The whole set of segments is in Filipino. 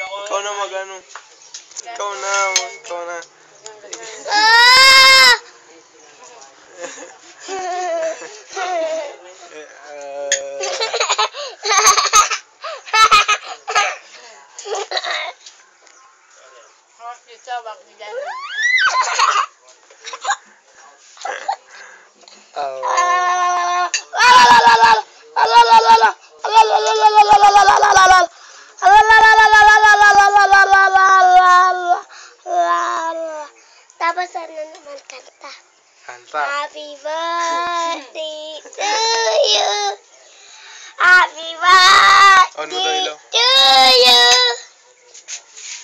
Ikaw na mag-ano. Ikaw na. Tapos ano naman kanta? Kanta. Happy birthday to you. Happy birthday to you.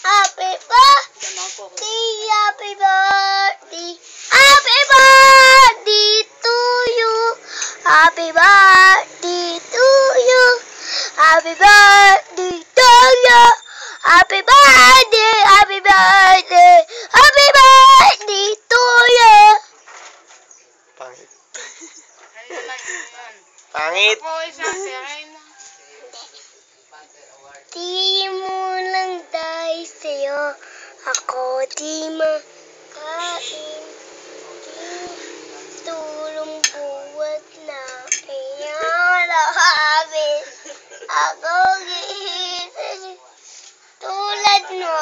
Happy birthday, happy birthday. Happy birthday to you. Happy birthday to you. Happy birthday to you. Happy birthday, happy birthday. Happy birthday to you. Pangit. Pangit. Di mo lang dahil sa'yo ako di makain. Di tulong buwat na iyalakabit. Ako gising tulad mo,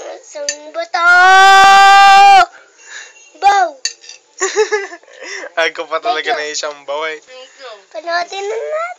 isang buto. Bow! Ay ko pa talaga na isang baway. Panoodin na natin.